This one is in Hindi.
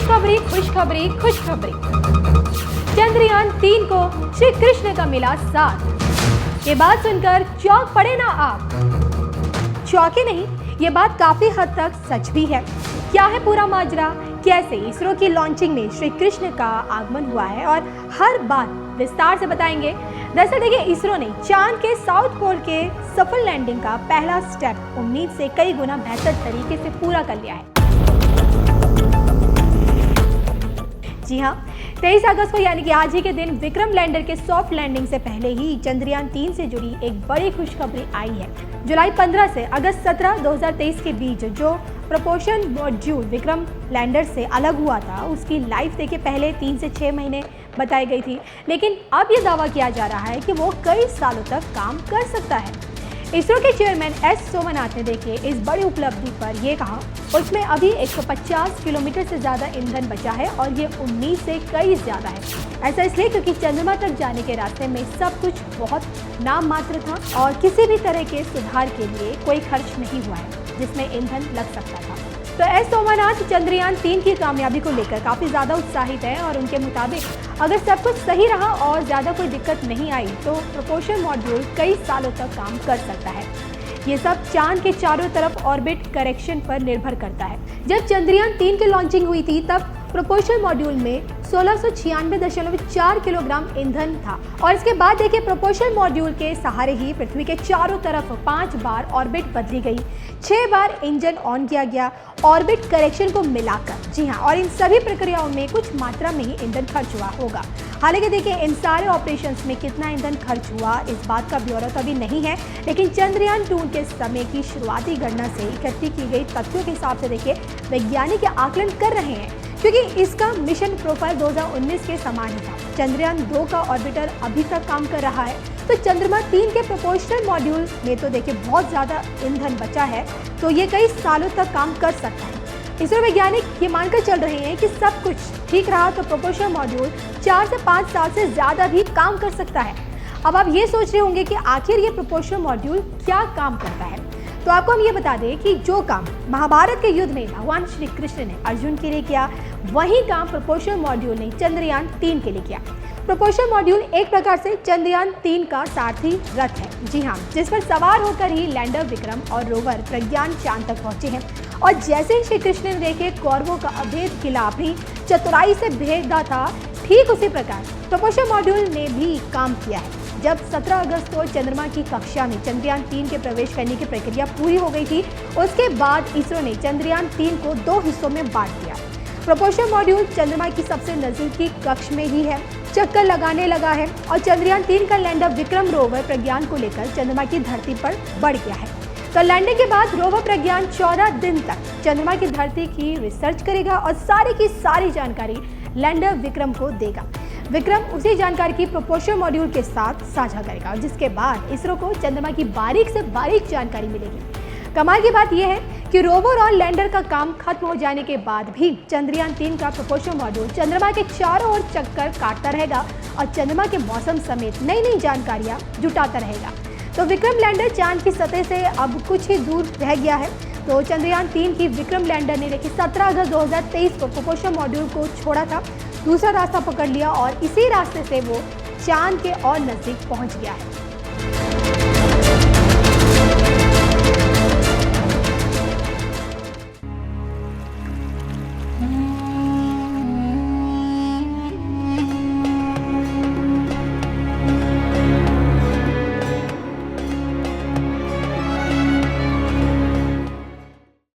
खुशखबरी खुशखबरी खुशखबरी। चंद्रयान 3 को श्री कृष्ण का मिला साथ। ये बात सुनकर चौंक पड़े ना आप? चौंके नहीं, ये बात काफी हद तक सच भी है। क्या है पूरा माजरा, कैसे इसरो की लॉन्चिंग में श्री कृष्ण का आगमन हुआ है, और हर बात विस्तार से बताएंगे। दरअसल देखिए, इसरो ने चांद के साउथ पोल के सफल लैंडिंग का पहला स्टेप उम्मीद से कई गुना बेहतर तरीके से पूरा कर लिया है। जी हाँ, 23 अगस्त को यानी कि आज ही के दिन विक्रम लैंडर के सॉफ्ट लैंडिंग से पहले ही चंद्रयान 3 से जुड़ी एक बड़ी खुशखबरी आई है। जुलाई 15 से अगस्त 17, 2023 के बीच जो प्रोपल्शन मॉड्यूल विक्रम लैंडर से अलग हुआ था, उसकी लाइफ देखिए पहले 3 से 6 महीने बताई गई थी, लेकिन अब ये दावा किया जा रहा है कि वो कई सालों तक काम कर सकता है। इसरो के चेयरमैन एस सोमनाथ ने देखिए इस बड़ी उपलब्धि पर ये कहा, उसमें अभी 150 किलोमीटर से ज़्यादा ईंधन बचा है और ये उम्मीद से कई ज़्यादा है। ऐसा इसलिए क्योंकि चंद्रमा तक जाने के रास्ते में सब कुछ बहुत नाम मात्र था और किसी भी तरह के सुधार के लिए कोई खर्च नहीं हुआ है जिसमें ईंधन लग सकता था। तो एस सोमनाथ चंद्रयान 3 की कामयाबी को लेकर काफ़ी ज़्यादा उत्साहित हैं और उनके मुताबिक अगर सब कुछ सही रहा और ज़्यादा कोई दिक्कत नहीं आई तो प्रोपल्शन मॉड्यूल कई सालों तक काम कर सकता है। ये सब चांद के चारों तरफ ऑर्बिट करेक्शन पर निर्भर करता है। जब चंद्रयान 3 की लॉन्चिंग हुई थी तब प्रोपल्शन मॉड्यूल में 1696.4 किलोग्राम ईंधन था और इसके बाद देखिए प्रोपल्शन मॉड्यूल के सहारे ही पृथ्वी के चारों तरफ 5 बार ऑर्बिट बदली गई, 6 बार इंजन ऑन किया गया ऑर्बिट करेक्शन को मिलाकर। जी हाँ, और इन सभी प्रक्रियाओं में कुछ मात्रा में ही ईंधन खर्च हुआ होगा। हालांकि देखिए इन सारे ऑपरेशंस में कितना ईंधन खर्च हुआ इस बात का ब्यौरा तो अभी नहीं है, लेकिन चंद्रयान 2 के समय की शुरुआती गणना से इकट्ठी की गई तथ्यों के हिसाब से देखिए वैज्ञानिक आकलन कर रहे हैं, क्योंकि इसका मिशन प्रोफाइल 2019 के समान ही था। चंद्रयान 2 का ऑर्बिटर अभी तक काम कर रहा है, तो चंद्रमा 3 के प्रोपल्शन मॉड्यूल में तो देखिए बहुत ज़्यादा ईंधन बचा है, तो ये कई सालों तक काम कर सकता है। इसरो वैज्ञानिक ये मानकर चल रहे हैं कि सब कुछ ठीक रहा तो प्रोपल्शन मॉड्यूल 4 से 5 साल से ज़्यादा भी काम कर सकता है। अब आप ये सोच रहे होंगे कि आखिर ये प्रोपल्शन मॉड्यूल क्या काम करता है, तो आपको हम ये बता दें कि जो काम महाभारत के युद्ध में भगवान श्री कृष्ण ने अर्जुन के लिए किया, वही काम प्रोपल्शन मॉड्यूल ने चंद्रयान 3 के लिए किया। प्रोपल्शन मॉड्यूल एक प्रकार से चंद्रयान 3 का सारथी रथ है। जी हाँ, जिस पर सवार होकर ही लैंडर विक्रम और रोवर प्रज्ञान चांद तक पहुंचे हैं। और जैसे ही श्री कृष्ण ने देखे कौरवों का अभेद किला अपनी चतुराई से भेदा था, ठीक उसी प्रकार प्रोपल्शन मॉड्यूल ने भी काम किया है। जब 17 अगस्त को चंद्रमा की कक्षा में चंद्रयान 3 के प्रवेश करने की प्रक्रिया पूरी हो गई थी, उसके बाद इसरो ने चंद्रयान 3 को 2 हिस्सों में बांट दिया। प्रोपल्शन मॉड्यूल चंद्रमा की सबसे नजदीकी कक्ष में ही है, चक्कर लगाने लगा है और चंद्रयान 3 का लैंडर विक्रम रोवर प्रज्ञान को लेकर चंद्रमा की धरती पर बढ़ गया है। तो लैंडिंग के बाद रोवर प्रज्ञान 14 दिन तक चंद्रमा की धरती की रिसर्च करेगा और सारी की सारी जानकारी लैंडर विक्रम को देगा। विक्रम उसी जानकारी की प्रोपल्शन मॉड्यूल के साथ साझा करेगा, जिसके बाद इसरो को चंद्रमा की बारीक से बारीक जानकारी मिलेगी। कमाल की बात यह है कि रोवर और लैंडर का काम खत्म हो जाने के बाद भी चंद्रयान 3 का प्रोपल्शन मॉड्यूल चंद्रमा के चारों ओर चक्कर काटता रहेगा और चंद्रमा के मौसम समेत नई नई जानकारियां जुटाता रहेगा। तो विक्रम लैंडर चांद की सतह से अब कुछ ही दूर रह गया है। तो चंद्रयान 3 की विक्रम लैंडर ने देखिए 17 अगस्त 2023 को प्रोपल्शन मॉड्यूल को छोड़ा था, दूसरा रास्ता पकड़ लिया और इसी रास्ते से वो चांद के और नजदीक पहुंच गया है।